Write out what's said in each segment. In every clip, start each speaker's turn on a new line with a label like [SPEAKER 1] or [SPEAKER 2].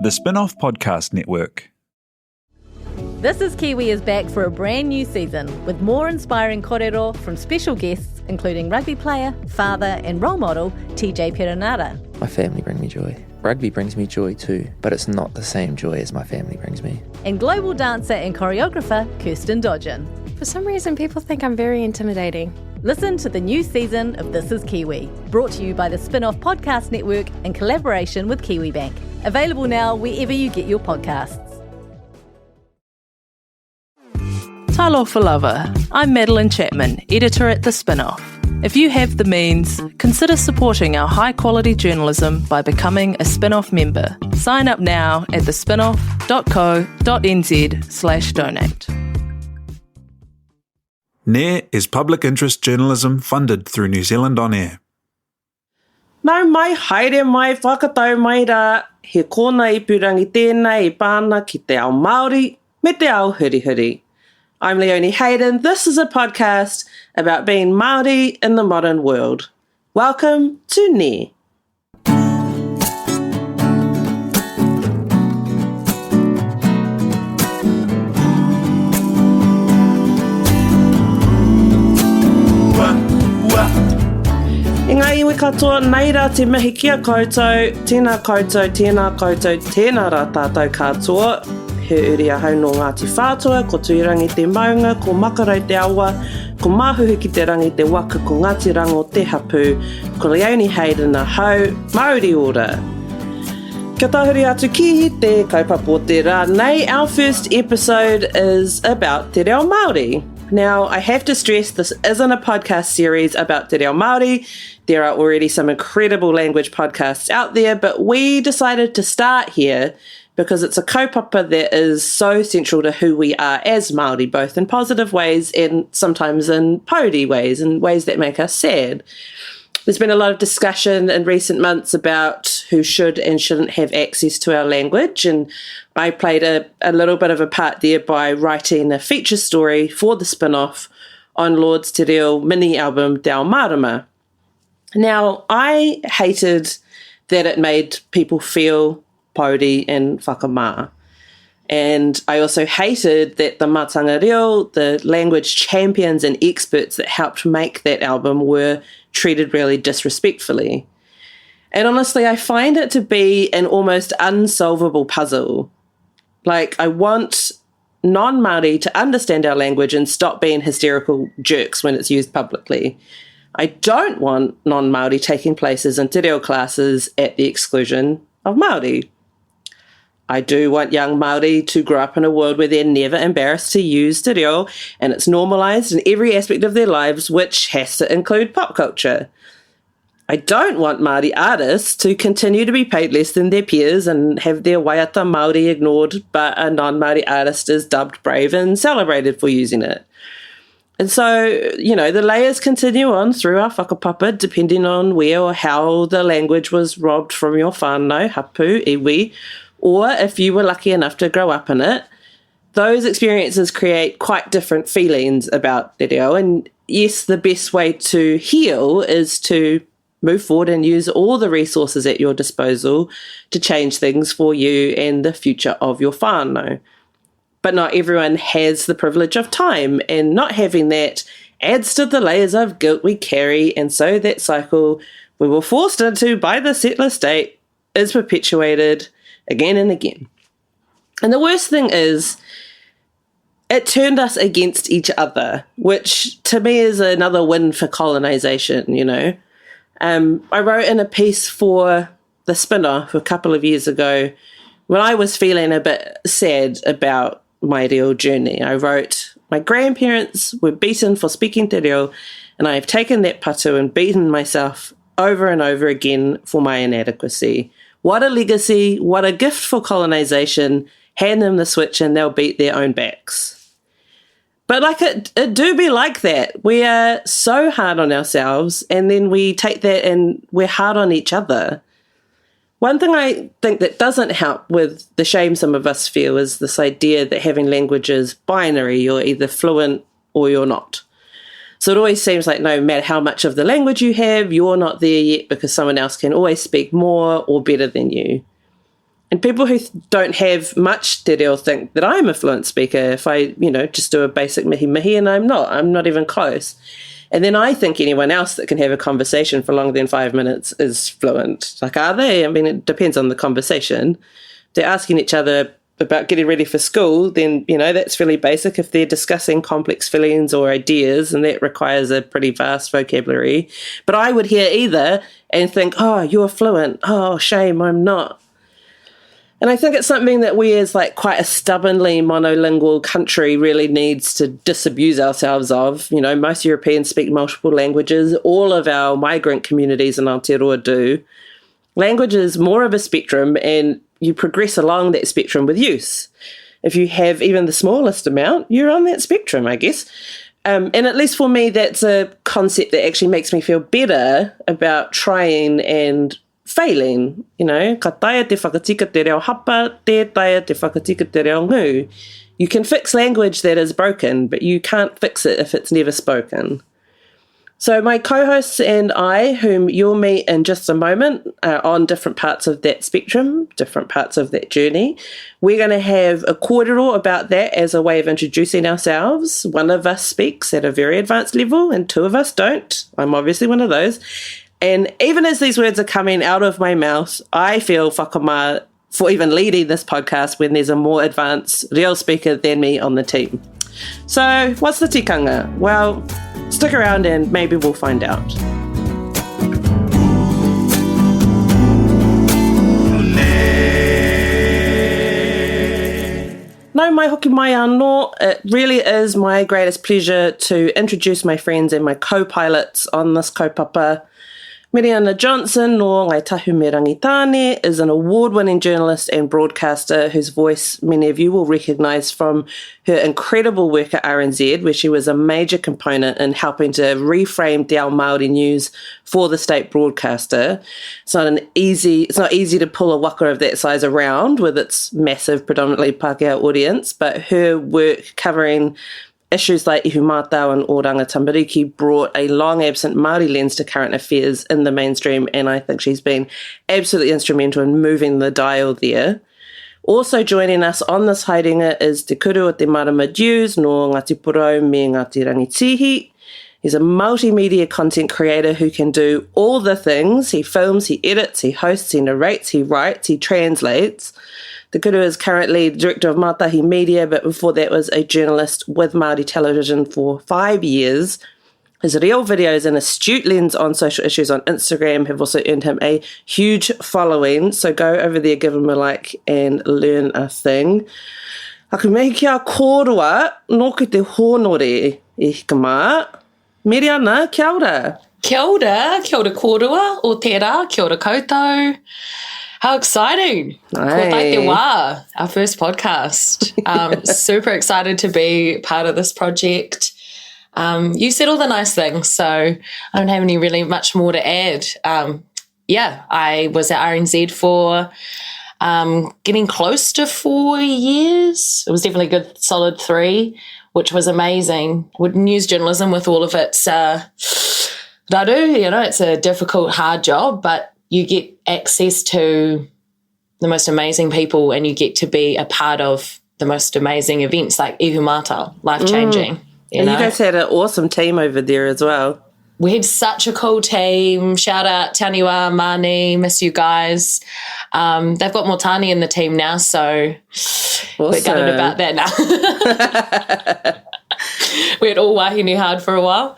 [SPEAKER 1] The Spin-off Podcast Network.
[SPEAKER 2] This is Kiwi is back for a brand new season with more inspiring kōrero from special guests including rugby player, father and role model TJ Perenara.
[SPEAKER 3] My family bring me joy. Rugby brings me joy too, but it's not the same joy as my family brings me.
[SPEAKER 2] And global dancer and choreographer Kirsten Dodgen.
[SPEAKER 4] For some reason, people think I'm very intimidating.
[SPEAKER 2] Listen to the new season of This is Kiwi, brought to you by the Spin-off Podcast Network in collaboration with KiwiBank. Available now wherever you get your podcasts.
[SPEAKER 5] Talo for Lover. I'm Madeline Chapman, editor at The Spin-off. If you have the means, consider supporting our high-quality journalism by becoming a Spin-off member. Sign up now at thespinoff.co.nz/donate.
[SPEAKER 1] NAIR is public interest journalism funded through New Zealand On Air.
[SPEAKER 6] Nau mai haere mai whakatau mai rā, he kōna ipu Rangitāne I pāna ki te ao Māori me te ao hurihuri. I'm Leonie Hayden. This is a podcast about being Māori in the modern world. Welcome to NAIR. I ngā iwi katoa, nei rā te mihi kia koutou, tēnā koutou, tēnā rā tātou katoa. He uri ahau no Ngāti Whātua, ko tuirangi te maunga, ko makarau te awa, ko māhuhu ki te rangi te waka, ko Ngāti rango te hapu, ko Leonie Hayden ahau, Māori ora. Kia tahuri atu ki te kaupapa o te rā. Nei, our first episode is about te reo Māori. Now, I have to stress this isn't a podcast series about te reo Māori. There are already some incredible language podcasts out there, but we decided to start here because it's a kaupapa that is so central to who we are as Māori, both in positive ways and sometimes in pouty ways, and ways that make us sad. There's been a lot of discussion in recent months about who should and shouldn't have access to our language, and I played a little bit of a part there by writing a feature story for the spin-off on Lord's Te Reo mini album Te Ao Marama. Now, I hated that it made people feel pouty and whakamā. And I also hated that the mātanga reo, the language champions and experts that helped make that album, were treated really disrespectfully. And honestly, I find it to be an almost unsolvable puzzle. Like, I want non-Māori to understand our language and stop being hysterical jerks when it's used publicly. I don't want non-Māori taking places in te reo classes at the exclusion of Māori. I do want young Māori to grow up in a world where they're never embarrassed to use te reo and it's normalised in every aspect of their lives, which has to include pop culture. I don't want Māori artists to continue to be paid less than their peers and have their waiata Māori ignored, but a non-Māori artist is dubbed brave and celebrated for using it. And so, you know, the layers continue on through our whakapapa, depending on where or how the language was robbed from your whānau, hapu, iwi, or if you were lucky enough to grow up in it. Those experiences create quite different feelings about te reo. And yes, the best way to heal is to move forward and use all the resources at your disposal to change things for you and the future of your whānau. But not everyone has the privilege of time, and not having that adds to the layers of guilt we carry, and so that cycle we were forced into by the settler state is perpetuated again and again. And the worst thing is, it turned us against each other, which to me is another win for colonisation, you know. I wrote in a piece for the Spin-off a couple of years ago when I was feeling a bit sad about my reo journey. I wrote, my grandparents were beaten for speaking te reo, and I have taken that patu and beaten myself over and over again for my inadequacy. What a legacy, what a gift for colonisation. Hand them the switch and they'll beat their own backs. But like it do be like that. We are so hard on ourselves, and then we take that and we're hard on each other. One thing I think that doesn't help with the shame some of us feel is this idea that having language is binary. You're either fluent or you're not. So it always seems like no matter how much of the language you have, you're not there yet because someone else can always speak more or better than you. And people who don't have much te reo think that I'm a fluent speaker if I, just do a basic mihi and I'm not even close. And then I think anyone else that can have a conversation for longer than 5 minutes is fluent. Like, are they? I mean, it depends on the conversation. If they're asking each other about getting ready for school, then, that's fairly basic. If they're discussing complex feelings or ideas, and that requires a pretty vast vocabulary. But I would hear either and think, oh, you're fluent. Oh, shame, I'm not. And I think it's something that we as quite a stubbornly monolingual country really needs to disabuse ourselves of. Most Europeans speak multiple languages. All of our migrant communities in Aotearoa do. Language is more of a spectrum, and you progress along that spectrum with use. If you have even the smallest amount, you're on that spectrum, I guess. And at least for me, that's a concept that actually makes me feel better about trying and failing. Ka taia te whakatika te reo hapa, te taia te whakatika te reo ngu. You can fix language that is broken, but you can't fix it if it's never spoken. So my co-hosts and I, whom you'll meet in just a moment, are on different parts of that spectrum, different parts of that journey. We're going to have a kōrero about that as a way of introducing ourselves. One of us speaks at a very advanced level and two of us don't. I'm obviously one of those. And even as these words are coming out of my mouth, I feel whakamā for even leading this podcast when there's a more advanced real speaker than me on the team. So what's the tikanga? Well, stick around and maybe we'll find out. No mai hoki mai anō. It really is my greatest pleasure to introduce my friends and my co-pilots on this kaupapa. Meriana Johnsen no Ngai Tahu me Rangitāne is an award-winning journalist and broadcaster whose voice many of you will recognise from her incredible work at RNZ, where she was a major component in helping to reframe Te Ao Māori news for the state broadcaster. It's not easy to pull a waka of that size around with its massive, predominantly Pākehā audience, but her work covering issues like ihu mātau and oranga tamariki brought a long-absent Māori lens to current affairs in the mainstream, and I think she's been absolutely instrumental in moving the dial there. Also joining us on this haerenga is Te Kuru o te Marama News no Ngāti Porou me Ngāti Rangitihi. He's a multimedia content creator who can do all the things. He films, he edits, he hosts, he narrates, he writes, he translates. Te Kuru is currently director of Mātahi Media, but before that was a journalist with Māori Television for 5 years. His real videos and astute lens on social issues on Instagram have also earned him a huge following. So go over there, give him a like and learn a thing. Aku mehi kia kōrua, no ki te hōnore e hikamā. Meriana, kia ora.
[SPEAKER 7] Kia ora kōrua, o tērā, kia ora koutou. How exciting! Ko tai te wā, our first podcast. Super excited to be part of this project. You said all the nice things, so I don't have any really much more to add. I was at RNZ for getting close to 4 years. It was definitely a good solid 3, which was amazing. With news journalism, with all of its raru, it's a difficult, hard job, but you get access to the most amazing people and you get to be a part of the most amazing events like ihu mātau, life-changing. You
[SPEAKER 6] guys had an awesome team over there as well.
[SPEAKER 7] We had such a cool team. Shout out Taniwa, Mani, miss you guys. They've got Motani in the team now, so we're gutted about that now. We had all wahine hard for a while.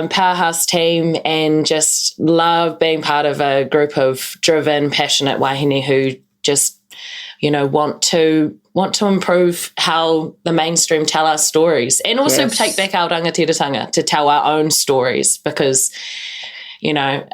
[SPEAKER 7] Powerhouse team, and just love being part of a group of driven, passionate wahine who just, want to improve how the mainstream tell our stories, and also take back our rangatiratanga to tell our own stories, because, I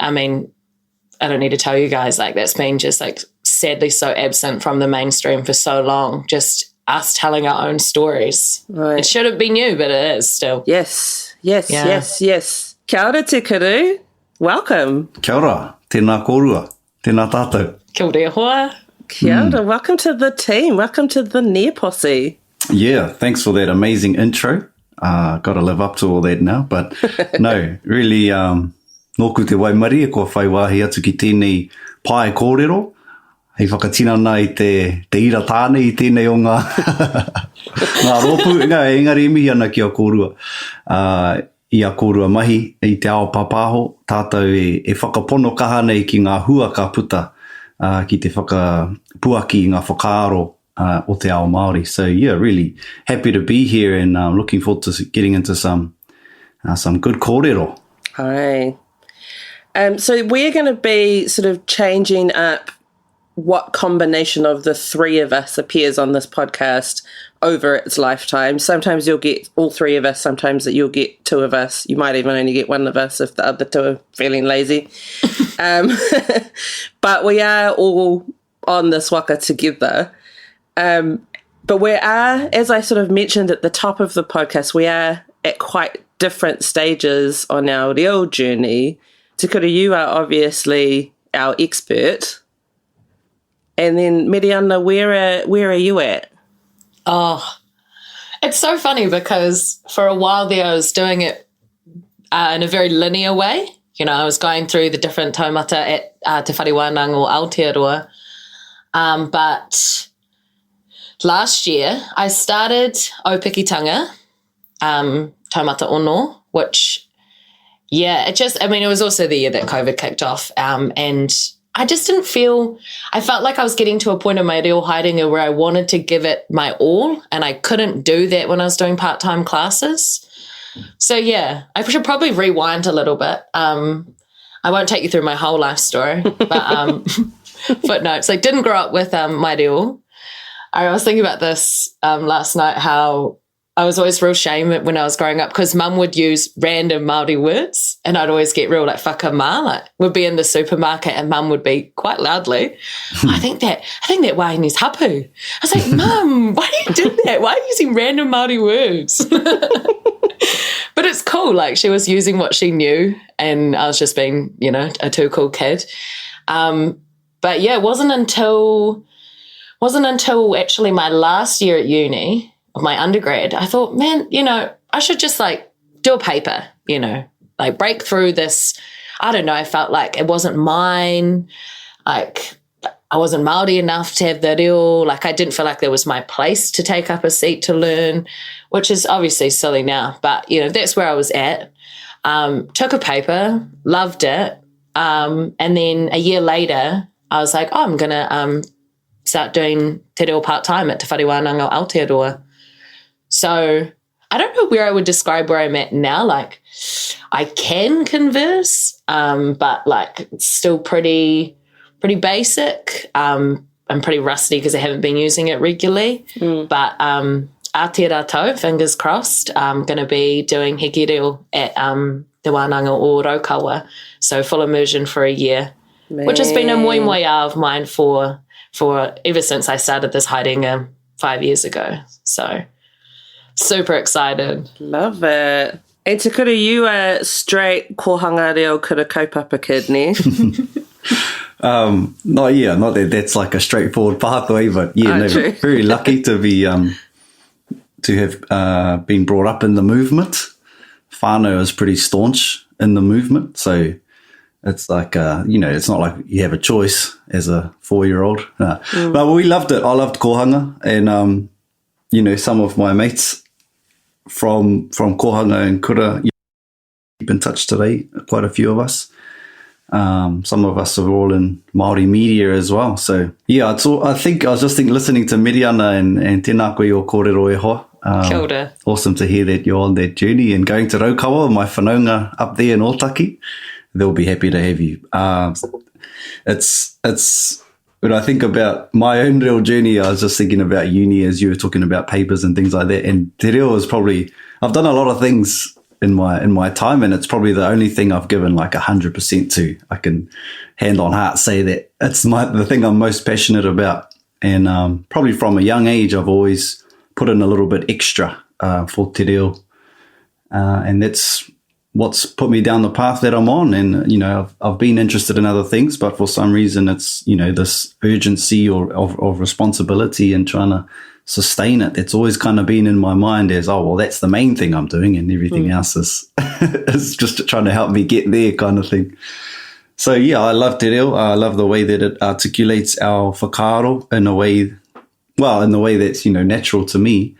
[SPEAKER 7] don't need to tell you guys, that's been just sadly so absent from the mainstream for so long, just us telling our own stories. Right. It shouldn't be new, but it is still.
[SPEAKER 6] Yes. Kia ora te Kuru. Welcome.
[SPEAKER 8] Kia ora. Tēnā kōrua. Tēnā tātou.
[SPEAKER 7] Kia ora hoa.
[SPEAKER 6] Kia ora. Welcome to the team. Welcome to the Near Posse.
[SPEAKER 8] Yeah, thanks for that amazing intro. Got to live up to all that now. But no, really, nōku te waimari e kua whai wāhi atu ki tēnei pai kōrero. hei whakatinana I te ira tāne I tēnei o ngā rōpu, engari mihi ana ki a kōrua. I a kōrua mahi, I te ao papaho, tātou e whakapono kaha nei ki ngā hua ka puta, ki te whakapuaki I ngā whakaaro o te ao Māori. So yeah, really happy to be here and looking forward to getting into some good kōrero.
[SPEAKER 6] Hi. So we're going to be sort of changing up what combination of the three of us appears on this podcast over its lifetime. Sometimes you'll get all three of us, sometimes that you'll get two of us. You might even only get one of us if the other two are feeling lazy. But we are all on this waka together. But we are, as I sort of mentioned at the top of the podcast, we are at quite different stages on our reo journey. Te Kuru, you are obviously our expert. And then, Meriana, where are you at?
[SPEAKER 7] Oh, it's so funny because for a while there I was doing it in a very linear way. You know, I was going through the different taumata at Te Whare or Aotearoa. But last year I started Aupikitanga, taumata ono, which, yeah, it was also the year that COVID kicked off. And I just didn't I felt like I was getting to a point in my reo haerenga where I wanted to give it my all, and I couldn't do that when I was doing part-time classes. So, yeah, I should probably rewind a little bit. I won't take you through my whole life story, but footnotes. I didn't grow up with my reo. I was thinking about this last night, how I was always real shame when I was growing up because Mum would use random Māori words and I'd always get real like whakamā. Like we'd be in the supermarket and Mum would be quite loudly, I think that waiini's hapu. I was like, Mum, why do you do that? Why are you using random Māori words? But it's cool. Like she was using what she knew and I was just being, you know, a too cool kid. But yeah, it wasn't until actually my last year at uni of my undergrad, I thought, man, you know, I should just like do a paper, you know, like break through this. I don't know. I felt like it wasn't mine. Like I wasn't Māori enough to have the reo. Like I didn't feel like there was my place to take up a seat to learn, which is obviously silly now. But, you know, that's where I was at. Took a paper, loved it. And then a year later, I was like, I'm going to start doing te reo part-time at Te Whare Wānanga o Aotearoa. So I don't know where I would describe where I'm at now. Like I can converse, but like it's still pretty basic. I'm pretty rusty because I haven't been using it regularly. But Aotearoa tau, fingers crossed, I'm going to be doing heke reo at Te Wānanga o Raukawa. So full immersion for a year, which has been a moemoeā of mine for ever since I started this haerenga 5 years ago. So super excited. Love it.
[SPEAKER 6] And Te Kuru, you are straight kohanga reo kura kaupapa kid, ne?
[SPEAKER 8] Not that that's like a straightforward pathway, but yeah, very lucky to be to have been brought up in the movement. Whānau is pretty staunch in the movement, so it's like you know, it's not like you have a choice as a 4-year-old. But we loved it. I loved kohanga, and you know, some of my mates from kohanga and kura keep in touch today, quite a few of us. Some of us are all in Māori media as well. So yeah, I think I was just listening to Meriana and tēnā koe o kōrero e hoa.
[SPEAKER 7] Kia ora.
[SPEAKER 8] Awesome to hear that you're on that journey and going to Raukawa, my whanaunga up there in Otaki. They'll be happy to have you. It's when I think about my own real journey, I was just thinking about uni as you were talking about papers and things like that. And te reo is probably, I've done a lot of things in my time, and it's probably the only thing I've given like 100% to. I can hand on heart say that it's the thing I'm most passionate about. And probably from a young age, I've always put in a little bit extra for te reo. And that's what's put me down the path that I'm on. And, you know, I've been interested in other things, but for some reason it's, you know, this urgency of responsibility and trying to sustain it. It's always kind of been in my mind as, oh, well, that's the main thing I'm doing, and everything else is just trying to help me get there kind of thing. So, yeah, I love te reo. I love the way that it articulates our whakaaro in the way that's, natural to me.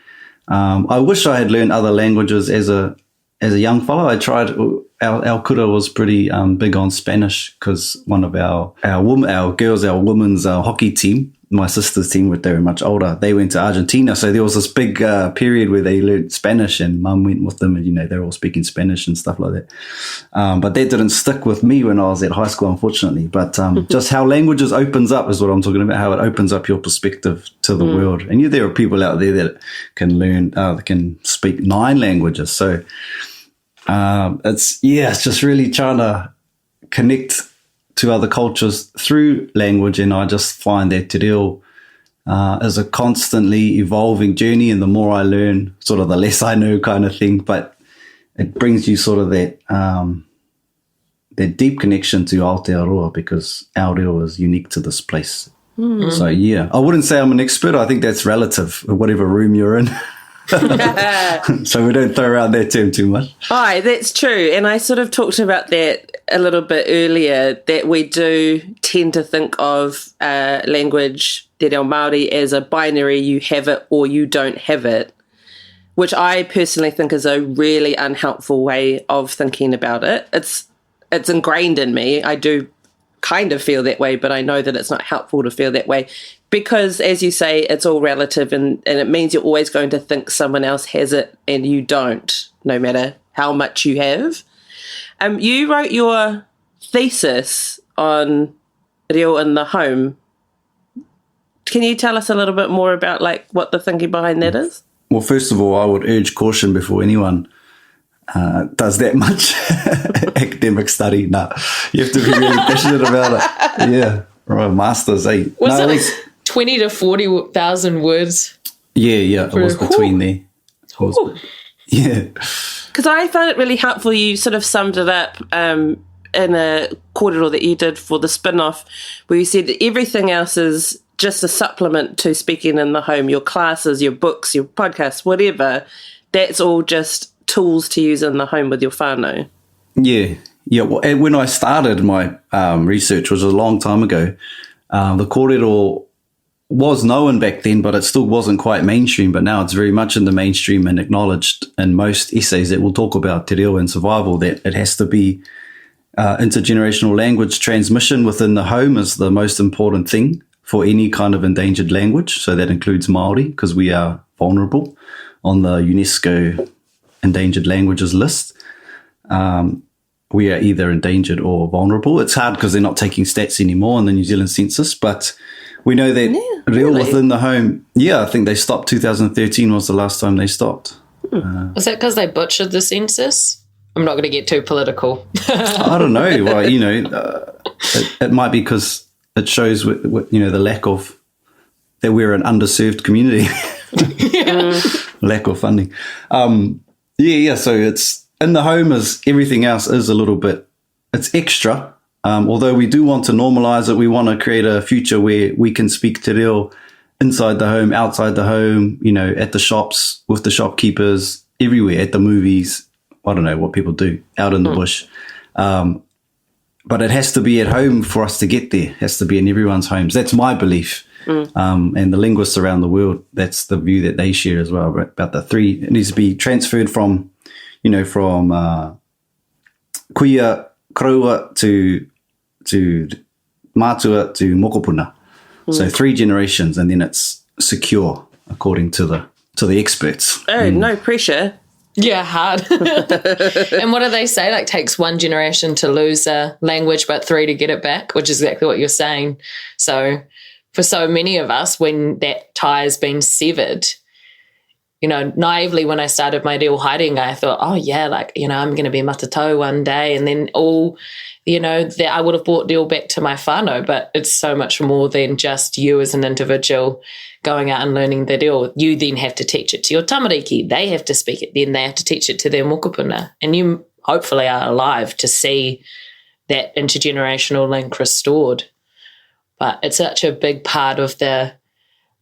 [SPEAKER 8] I wish I had learned other languages as a young fellow. I tried. Our kura was pretty big on Spanish because one of our women's hockey team, my sister's team, they were much older. They went to Argentina, so there was this big period where they learned Spanish, and Mum went with them, and they're all speaking Spanish and stuff like that. But that didn't stick with me when I was at high school, unfortunately. But just how languages opens up is what I'm talking about. How it opens up your perspective to the world, and there are people out there that can learn, can speak 9 languages. So it's just really trying to connect to other cultures through language, and I just find that te reo is a constantly evolving journey, and the more I learn, sort of the less I know kind of thing, but it brings you sort of that deep connection to Aotearoa because our reo is unique to this place. So I wouldn't say I'm an expert. I think that's relative, whatever room you're in. So we don't throw around that term too much.
[SPEAKER 6] Aye, that's true. And I sort of talked about that a little bit earlier, that we do tend to think of language, te reo Māori, as a binary, you have it or you don't have it, which I personally think is a really unhelpful way of thinking about it. It's ingrained in me. I do kind of feel that way, but I know that it's not helpful to feel that way. Because, as you say, it's all relative, and it means you're always going to think someone else has it and you don't, no matter how much you have. You wrote your thesis on reo in the home. Can you tell us a little bit more about what the thinking behind that is?
[SPEAKER 8] Well, first of all, I would urge caution before anyone does that much academic study. No, you have to be really passionate about it. Yeah, right, masters, eh?
[SPEAKER 7] Was it 20 to 40,000 words?
[SPEAKER 8] Yeah, it was between there. Yeah.
[SPEAKER 6] Because I found it really helpful. You sort of summed it up in a kōrero that you did for the spin-off, where you said that everything else is just a supplement to speaking in the home. Your classes, your books, your podcasts, whatever, that's all just tools to use in the home with your whānau.
[SPEAKER 8] Yeah. Well, when I started my research, which was a long time ago, the kōrero was known back then, but it still wasn't quite mainstream. But now it's very much in the mainstream and acknowledged in most essays that will talk about te reo and survival, that it has to be intergenerational language transmission within the home is the most important thing for any kind of endangered language. So that includes Māori, because we are vulnerable on the UNESCO endangered languages list. We are either endangered or vulnerable. It's hard because they're not taking stats anymore in the New Zealand census, but we know that reo within the home, I think they stopped. 2013 was the last time they stopped.
[SPEAKER 7] Was that because they butchered the census? I'm not going to get too political.
[SPEAKER 8] I don't know. Well, it might be because it shows, the lack of, that we're an underserved community. Lack of funding. So it's in the home as everything else is a little bit, it's extra. Although we do want to normalize it, we want to create a future where we can speak te reo inside the home, outside the home, at the shops, with the shopkeepers, everywhere, at the movies. I don't know what people do out in the bush. But it has to be at home for us to get there. It has to be in everyone's homes. That's my belief. And the linguists around the world, that's the view that they share as well, about the three. It needs to be transferred from kuia, kraua to mātua to mokopuna. So 3 generations, and then it's secure according to the experts.
[SPEAKER 6] Oh, no pressure.
[SPEAKER 7] Yeah, hard. And what do they say? Takes 1 generation to lose a language, but 3 to get it back, which is exactly what you're saying. So for so many of us, when that tie has been severed, naively when I started my reo haerenga, I thought, I'm going to be matatau one day, and then that I would have brought reo back to my whānau, but it's so much more than just you as an individual going out and learning the reo. You then have to teach it to your tamariki. They have to speak it. Then they have to teach it to their mokopuna. And you hopefully are alive to see that intergenerational link restored. But it's such a big part of the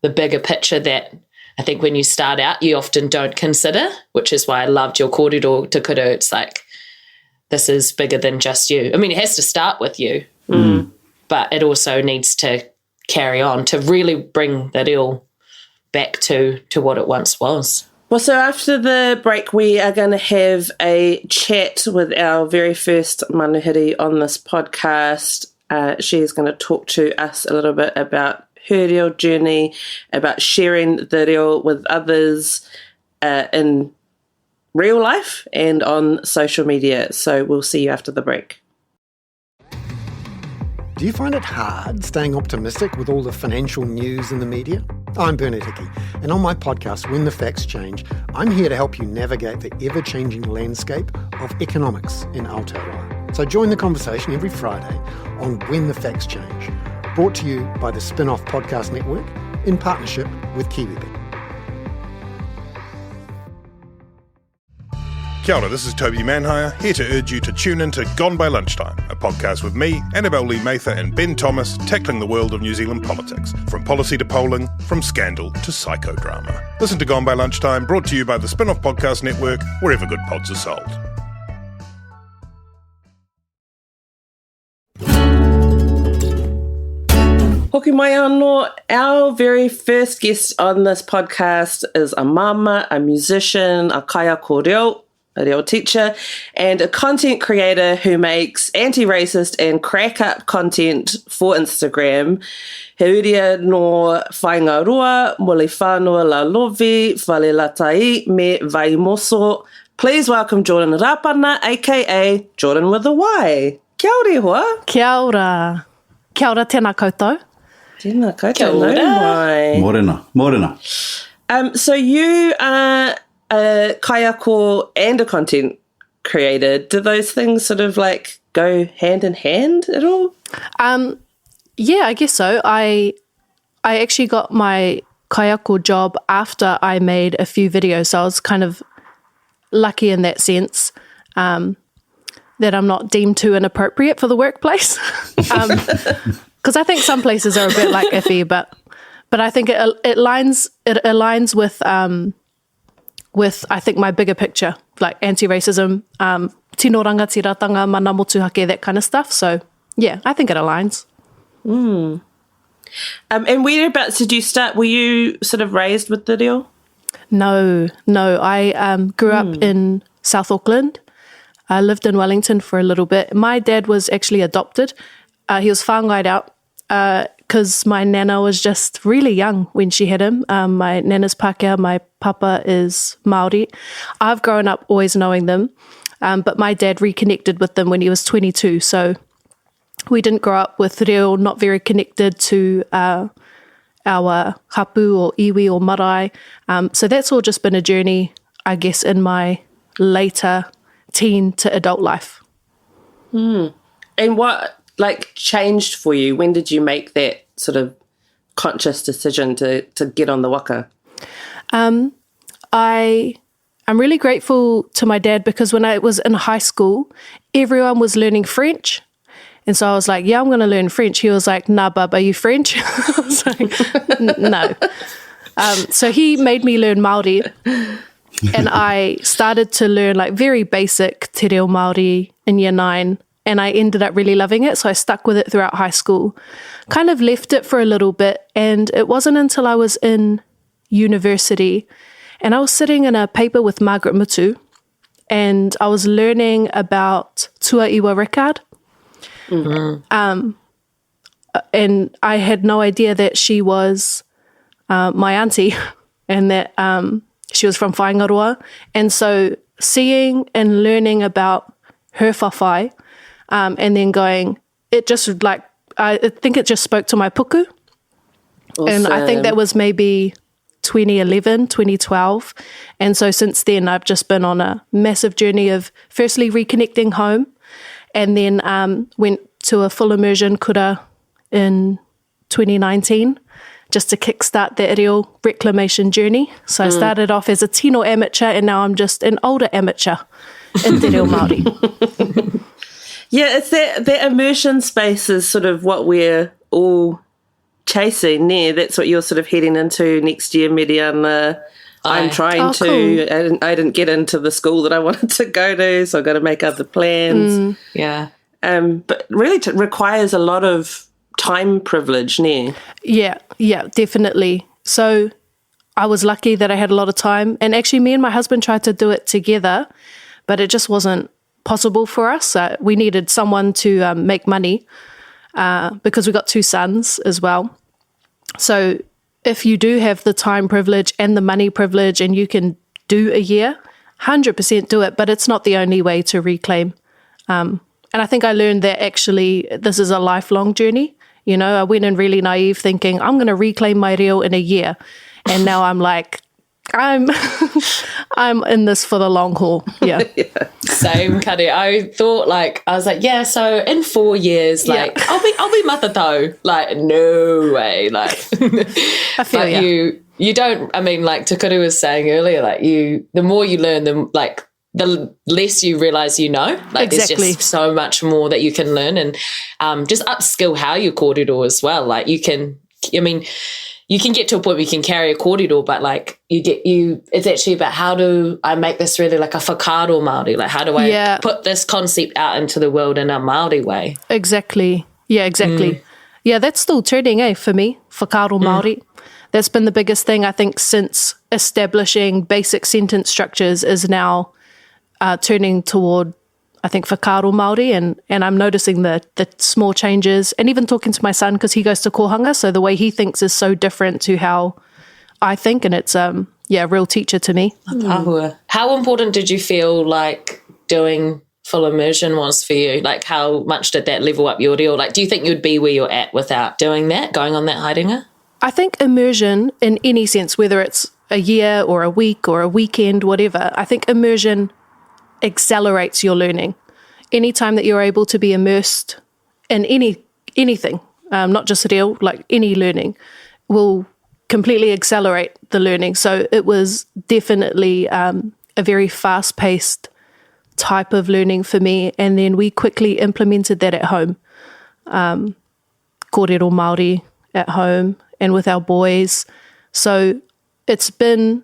[SPEAKER 7] bigger picture that I think when you start out, you often don't consider, which is why I loved your kōrero te kuru. It's this is bigger than just you. I mean, it has to start with you, but it also needs to carry on to really bring the reo back to what it once was.
[SPEAKER 6] Well, so after the break, we are going to have a chat with our very first manuhiri on this podcast. She is going to talk to us a little bit about her reo journey, about sharing the reo with others in real life and on social media. So we'll see you after the break.
[SPEAKER 9] Do you find it hard staying optimistic with all the financial news in the media? I'm Bernard Hickey, and on my podcast, When the Facts Change, I'm here to help you navigate the ever-changing landscape of economics in Aotearoa. So join the conversation every Friday on When the Facts Change, brought to you by the Spin-Off Podcast Network in partnership with KiwiBit.
[SPEAKER 10] Kia ora, this is Toby Manhire, here to urge you to tune in to Gone by Lunchtime, a podcast with me, Annabelle Lee Mather and Ben Thomas, tackling the world of New Zealand politics, from policy to polling, from scandal to psychodrama. Listen to Gone by Lunchtime, brought to you by the Spin-Off Podcast Network, wherever good pods are sold.
[SPEAKER 6] Hoki mai anō, our very first guest on this podcast is a mama, a musician, a kaya kōrero, a reo teacher, and a content creator who makes anti-racist and crack-up content for Instagram. He uria no whaingarua, mole whānau la lovi, whale latai, me vai moso. Please welcome Jordan Rapana, a.k.a. Jordan with a Y. Kia ora hoa.
[SPEAKER 4] Kia ora. Kia ora tēnā koutou.
[SPEAKER 6] Tēnā koutou.
[SPEAKER 7] Kia ora.
[SPEAKER 8] Morena.
[SPEAKER 6] So you are a kayako and a content creator. Do those things sort of like go hand in hand at all?
[SPEAKER 4] Yeah, I guess so. I actually got my kayako job after I made a few videos, so I was kind of lucky in that sense that I'm not deemed too inappropriate for the workplace. Because I think some places are a bit like iffy, but I think it aligns with I think my bigger picture, like anti-racism, tino rangatiratanga, mana motuhake, that kind of stuff. So yeah, I think it aligns.
[SPEAKER 6] And whereabouts did you start? Were you sort of raised with the reo?
[SPEAKER 4] No. I grew up in South Auckland. I lived in Wellington for a little bit. My dad was actually adopted. He was whāngaid out because my nana was just really young when she had him. My nana's Pākehā, my papa is Māori. I've grown up always knowing them, but my dad reconnected with them when he was 22. So we didn't grow up with reo, not very connected to our hapu or iwi or marae. So that's all just been a journey, I guess, in my later teen to adult life.
[SPEAKER 6] And what changed for you? When did you make that sort of conscious decision to get on the waka?
[SPEAKER 4] I'm really grateful to my dad because when I was in high school, everyone was learning French. And so I was like, yeah, I'm going to learn French. He was like, nah, bub, are you French? I was like, no. So he made me learn Māori. And I started to learn like very basic te reo Māori in year 9. And I ended up really loving it. So I stuck with it throughout high school. Kind of left it for a little bit. And it wasn't until I was in university and I was sitting in a paper with Margaret Mutu and I was learning about Tua Iwa Ricard. And I had no idea that she was my auntie and that she was from Whaingaroa. And so seeing and learning about her whawhai, and then going, it just like, I think it just spoke to my puku. Awesome. And I think that was maybe 2011, 2012. And so since then, I've just been on a massive journey of firstly reconnecting home and then went to a full immersion kura in 2019 just to kickstart that reo reclamation journey. So I started off as a tino amateur and now I'm just an older amateur in te reo Māori.
[SPEAKER 6] Yeah, it's that immersion space is sort of what we're all chasing there. That's what you're sort of heading into next year, Meriana. I'm trying to. Cool. I didn't get into the school that I wanted to go to, so I've got to make other plans.
[SPEAKER 7] Yeah.
[SPEAKER 6] But really requires a lot of time privilege, ne?
[SPEAKER 4] Yeah, definitely. So I was lucky that I had a lot of time. And actually, me and my husband tried to do it together, but it just wasn't possible for us. We needed someone to make money because we got 2 sons as well. So if you do have the time privilege and the money privilege and you can do a year, 100% do it, but it's not the only way to reclaim. And I think I learned that actually this is a lifelong journey. You know, I went in really naive thinking, I'm going to reclaim my reo in a year. And now I'm like, I'm in this for the long haul. Yeah.
[SPEAKER 7] Same, Kari. I thought I was like, yeah, so in 4 years, I'll be matatau. Like, no way. Like,
[SPEAKER 4] I feel
[SPEAKER 7] you don't, I mean, like Kuru was saying earlier, like the more you learn, the less you realise you know. Like There's just so much more that you can learn and just upskill how you kōrero as well. Like you can get to a point where you can carry a kōrero, but it's actually about how do I make this really like a whakaaro Māori? Like how do I put this concept out into the world in a Māori way?
[SPEAKER 4] Exactly. Yeah, exactly. Yeah, that's still turning, for me, whakaaro Māori. That's been the biggest thing, I think, since establishing basic sentence structures is now turning toward, I think, whakaaro Māori, and I'm noticing the small changes, and even talking to my son because he goes to kohanga, so the way he thinks is so different to how I think, and it's a real teacher to me.
[SPEAKER 7] Tahu. How important did you feel like doing full immersion was for you? Like how much did that level up your reo? Like do you think you'd be where you're at without doing that, going on that haerenga?
[SPEAKER 4] I think immersion in any sense, whether it's a year or a week or a weekend, whatever, I think immersion accelerates your learning. Anytime that you're able to be immersed in anything, not just reo, like any learning, will completely accelerate the learning. So it was definitely a very fast-paced type of learning for me, and then we quickly implemented that at home. Kōrero Māori at home and with our boys. So it's been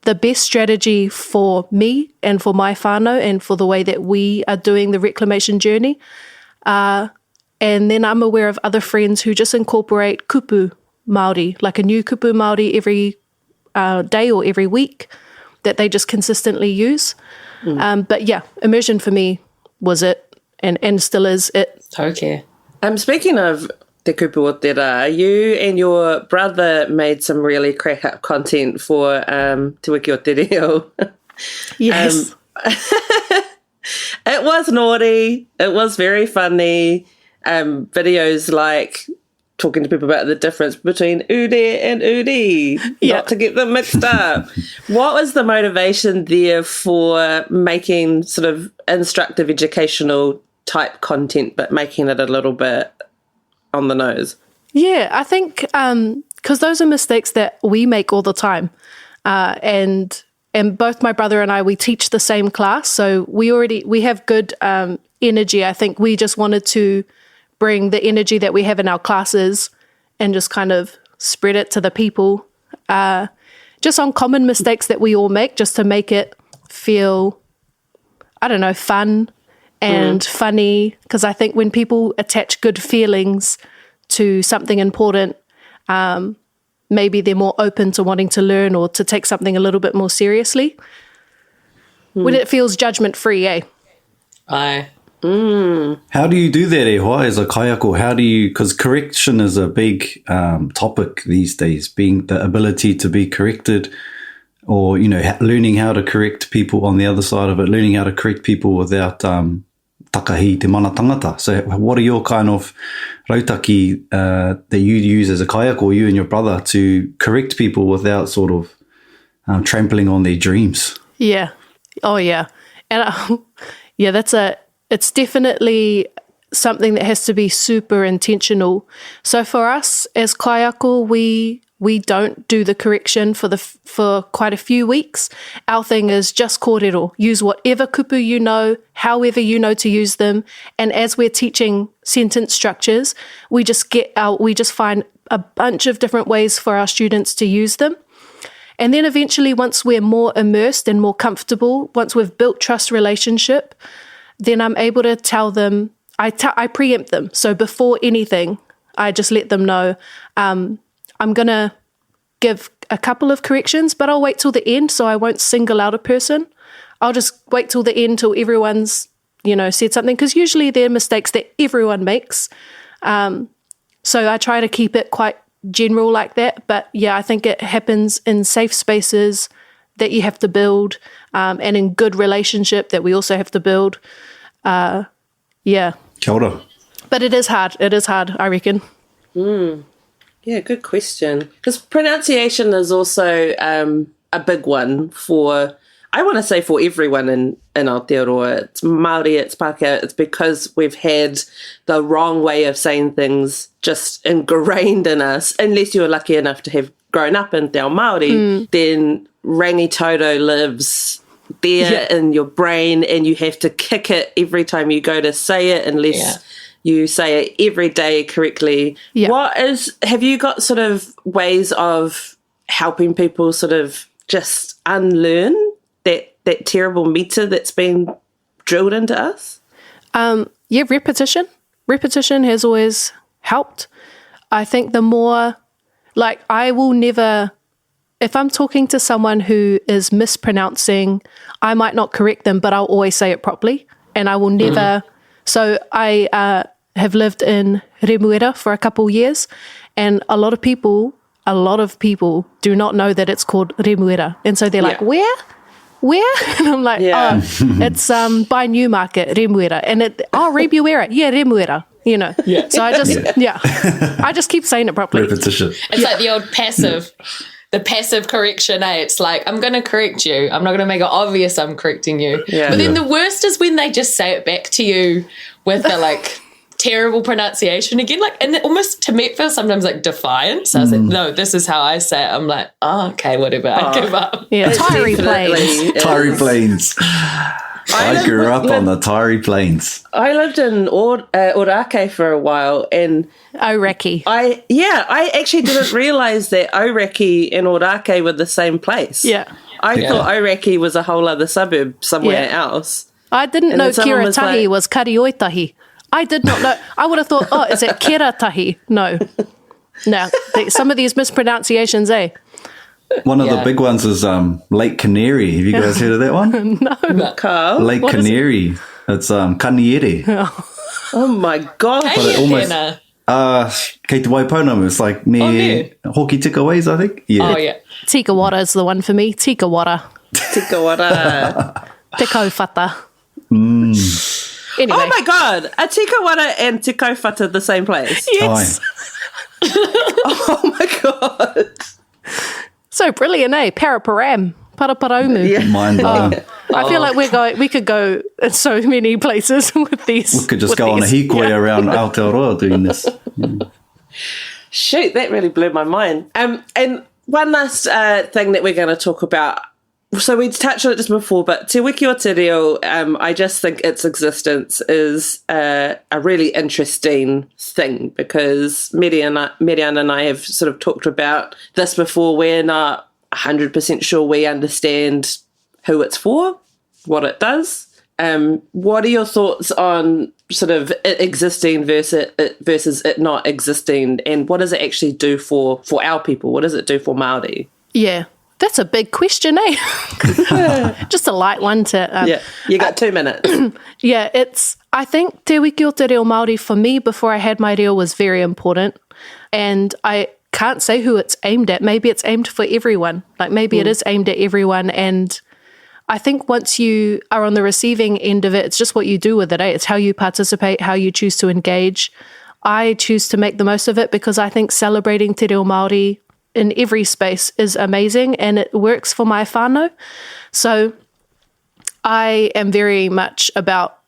[SPEAKER 4] the best strategy for me and for my whānau and for the way that we are doing the reclamation journey. And then I'm aware of other friends who just incorporate kupu Māori, like a new kupu Māori every day or every week that they just consistently use. But yeah, immersion for me was it and still is it.
[SPEAKER 7] Okay.
[SPEAKER 6] Speaking of te kupu o te rā, you and your brother made some really crack-up content for Te Wiki o Te Reo.
[SPEAKER 4] Yes.
[SPEAKER 6] It was naughty. It was very funny. Videos like talking to people about the difference between ude and udi, not to get them mixed up. What was the motivation there for making sort of instructive, educational type content, but making it a little bit on the nose?
[SPEAKER 4] Yeah, I think because those are mistakes that we make all the time. And both my brother and I, we teach the same class. So we have good energy. I think we just wanted to bring the energy that we have in our classes and just kind of spread it to the people. Just on common mistakes that we all make, just to make it feel, I don't know, fun and funny. Because I think when people attach good feelings to something important, maybe they're more open to wanting to learn or to take something a little bit more seriously. When it feels judgment-free,
[SPEAKER 7] Aye.
[SPEAKER 8] How do you do that, Ewa, as a kaiako? How do you, because correction is a big topic these days, being the ability to be corrected or, learning how to correct people on the other side of it, learning how to correct people without takahi te mana tangata. So what are your kind of rautaki that you use as a kaiako, you and your brother, to correct people without sort of trampling on their dreams?
[SPEAKER 4] Yeah. Oh, yeah. And it's definitely something that has to be super intentional. So for us as kaiako, we don't do the correction for quite a few weeks. Our thing is just kōrero. Use whatever kupu you know, however you know to use them. And as we're teaching sentence structures, we just find a bunch of different ways for our students to use them. And then eventually, once we're more immersed and more comfortable, once we've built trust relationship, then I'm able to tell them, I preempt them. So before anything, I just let them know, I'm going to give a couple of corrections, but I'll wait till the end, so I won't single out a person. I'll just wait till the end, till everyone's, said something, because usually they're mistakes that everyone makes. So I try to keep it quite general like that. But yeah, I think it happens in safe spaces that you have to build, and in good relationship that we also have to build. Yeah.
[SPEAKER 8] Kia ora.
[SPEAKER 4] But it is hard. It is hard, I reckon.
[SPEAKER 6] Yeah, good question. Because pronunciation is also a big one for, I want to say for everyone in Aotearoa. It's Māori, it's Pākehā. It's because we've had the wrong way of saying things just ingrained in us. Unless you're lucky enough to have grown up in Te Ao Māori, then Rangitane lives there in your brain, and you have to kick it every time you go to say it unless you say it every day correctly. Have you got sort of ways of helping people sort of just unlearn that terrible mita that's been drilled into us?
[SPEAKER 4] Repetition. Repetition has always helped. I think the more, I will never, if I'm talking to someone who is mispronouncing, I might not correct them, but I'll always say it properly, and I will never. So I have lived in Remuera for a couple years, and a lot of people do not know that it's called Remuera, and so they're like, where? And I'm like, it's by Newmarket, Remuera, and Remuera, Remuera, So I just, I just keep saying it properly.
[SPEAKER 8] Repetition.
[SPEAKER 7] It's like the old passive. The passive correction, It's like, I'm going to correct you. I'm not going to make it obvious I'm correcting you. Yeah. But then the worst is when they just say it back to you with the, terrible pronunciation again. And almost, to me, it feels sometimes like defiant. So I was like, no, this is how I say it. I'm like, okay, whatever. I give up.
[SPEAKER 4] Yeah, Tyree Plains.
[SPEAKER 8] Tyree Plains. I grew up on the Tyree Plains.
[SPEAKER 6] I lived in Orake for a while, and
[SPEAKER 4] Oraki.
[SPEAKER 6] I actually didn't realise that Oraki and Orake were the same place.
[SPEAKER 4] Yeah.
[SPEAKER 6] I thought Oraki was a whole other suburb somewhere else.
[SPEAKER 4] I didn't know Kiratahi was Karioitahi. I did not know. I would have thought, is it Kiratahi? No. Some of these mispronunciations,
[SPEAKER 8] One of the big ones is Lake Canary. Have you guys heard of that one?
[SPEAKER 6] No. Carl?
[SPEAKER 8] Lake Canary. It's Kaniere.
[SPEAKER 6] Oh my God.
[SPEAKER 8] But it almost, kei te Waipounamu. It's like near Hoki Tikaways, I think. Yeah.
[SPEAKER 7] Oh, yeah.
[SPEAKER 4] Tikawara is the one for me. Tikawara.
[SPEAKER 6] Te
[SPEAKER 4] kaupata. Anyway.
[SPEAKER 6] Oh my God. Are Tikawara and Te kaupata the same place?
[SPEAKER 4] Yes.
[SPEAKER 6] Oh my God.
[SPEAKER 4] So brilliant, Paraparam, Paraparaumu.
[SPEAKER 8] Yeah. Mind blown.
[SPEAKER 4] I feel like we could go in so many places with these.
[SPEAKER 8] We could just go on a hikoi around Aotearoa doing this.
[SPEAKER 6] Shoot, that really blew my mind. And one last thing that we're going to talk about. So we touched on it just before, but Te Wiki o Te Reo, I just think its existence is a really interesting thing, because Meriana and I have sort of talked about this before. We're not 100% sure we understand who it's for, what it does. What are your thoughts on sort of it existing versus it not existing, and what does it actually do for our people? What does it do for Māori?
[SPEAKER 4] Yeah. That's a big question, Just a light one to...
[SPEAKER 6] you got 2 minutes.
[SPEAKER 4] I think Te Wiki o Te Reo Māori, for me, before I had my reo, was very important. And I can't say who it's aimed at. Maybe it's aimed for everyone. Maybe it is aimed at everyone. And I think once you are on the receiving end of it, it's just what you do with it, It's how you participate, how you choose to engage. I choose to make the most of it, because I think celebrating Te Reo Māori in every space is amazing, and it works for my whānau. So I am very much about,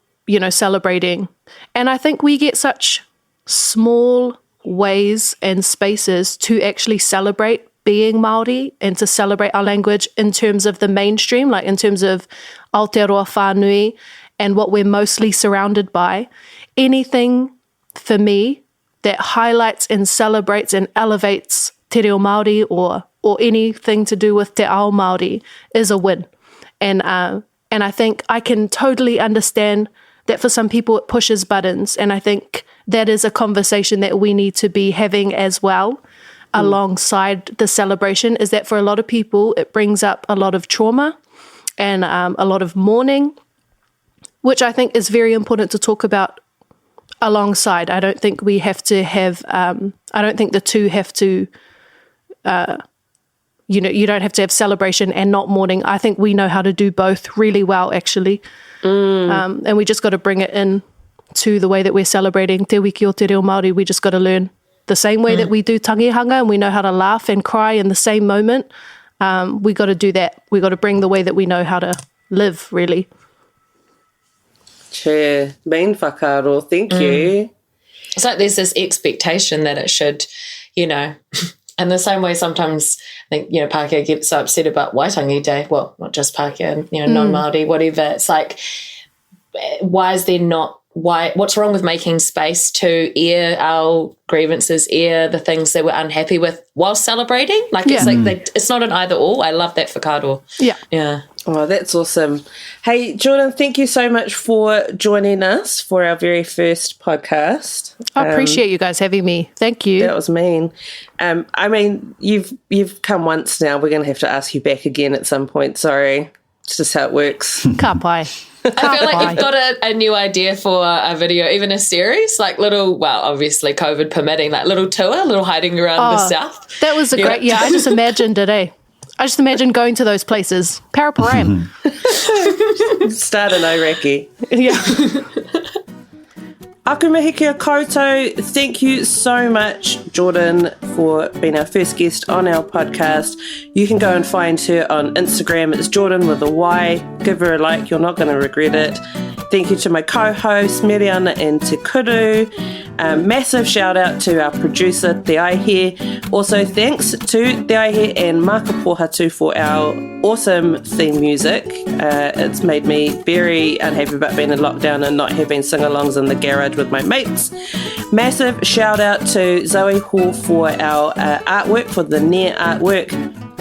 [SPEAKER 4] celebrating. And I think we get such small ways and spaces to actually celebrate being Māori and to celebrate our language in terms of the mainstream, in terms of Aotearoa Whānui and what we're mostly surrounded by. Anything for me that highlights and celebrates and elevates Te Reo Māori or or anything to do with te ao Māori is a win. And I think I can totally understand that for some people it pushes buttons. And I think that is a conversation that we need to be having as well alongside the celebration, is that for a lot of people it brings up a lot of trauma and a lot of mourning, which I think is very important to talk about alongside. I don't think we have to have, I don't think the two have to, you don't have to have celebration and not mourning. I think we know how to do both really well, actually. And we just got to bring it in to the way that we're celebrating Te Wiki o Te Reo Māori. We just got to learn the same way that we do tangihanga, and we know how to laugh and cry in the same moment. We got to do that. We got to bring the way that we know how to live, really.
[SPEAKER 6] Che, main whakaaro, thank you.
[SPEAKER 7] It's like there's this expectation that it should, and the same way sometimes I think, Pākehā get so upset about Waitangi Day. Well, not just Pākehā, non-Māori, whatever. It's like, why is there not, what's wrong with making space to air our grievances, air the things that we're unhappy with while celebrating? It's not an either or. I love that whakaaro. Yeah.
[SPEAKER 6] Oh, that's awesome. Hey, Jordan, thank you so much for joining us for our very first podcast.
[SPEAKER 4] I appreciate you guys having me. Thank you.
[SPEAKER 6] That was mean. I mean, you've come once now. We're going to have to ask you back again at some point. Sorry. It's just how it works.
[SPEAKER 4] Ka pai.
[SPEAKER 7] I feel like you've got a new idea for a video, even a series, like obviously COVID permitting, like little tour, little hiding around the south.
[SPEAKER 4] That was great, I just imagined it, I just imagined going to those places. Paraparam.
[SPEAKER 6] Start an Oireki.
[SPEAKER 4] Yeah.
[SPEAKER 6] Aku mihi kia koutou. Thank you so much, Jordan, for being our first guest on our podcast. You can go and find her on Instagram. It's Jordan with a Y. Give her a like. You're not going to regret it. Thank you to my co-hosts, Meriana and Te Kuru. Massive shout out to our producer, Te Aihe. Also thanks to Te Aihe and Maka Pohatu for our awesome theme music. It's made me very unhappy about being in lockdown and not having sing-alongs in the garage with my mates. Massive shout out to Zoe Hall for our artwork, for the Near artwork.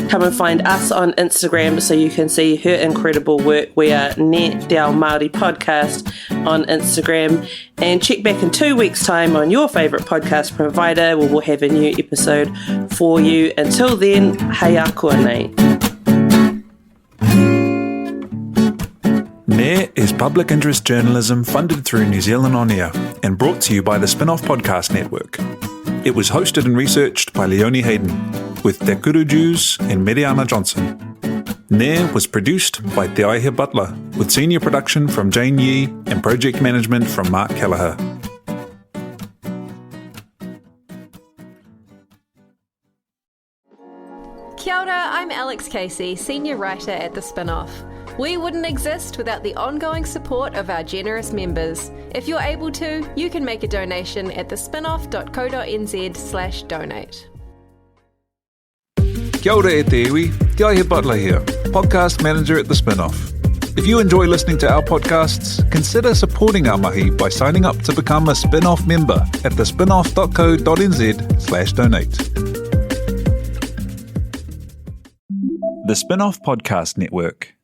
[SPEAKER 6] Come and find us on Instagram so you can see her incredible work. We are Ne Te Ao Māori Podcast on Instagram. And check back in 2 weeks' time on your favourite podcast provider, where we'll have a new episode for you. Until then, hei a kua nei.
[SPEAKER 1] Ne is public interest journalism funded through New Zealand On Air and brought to you by the Spin-Off Podcast Network. It was hosted and researched by Leonie Hayden, with Te Kuru Jews and Meriana Johnsen. Ne was produced by Te Aihe Butler, with senior production from Jane Yee and project management from Mark Kelleher.
[SPEAKER 2] Kia ora, I'm Alex Casey, senior writer at The Spin-Off. We wouldn't exist without the ongoing support of our generous members. If you're able to, you can make a donation at thespinoff.co.nz/donate.
[SPEAKER 1] Kia ora e te iwi, Te Aihe Butler here, podcast manager at The Spin-Off. If you enjoy listening to our podcasts, consider supporting our mahi by signing up to become a Spin-Off member at thespinoff.co.nz/donate. The Spin-Off Podcast Network.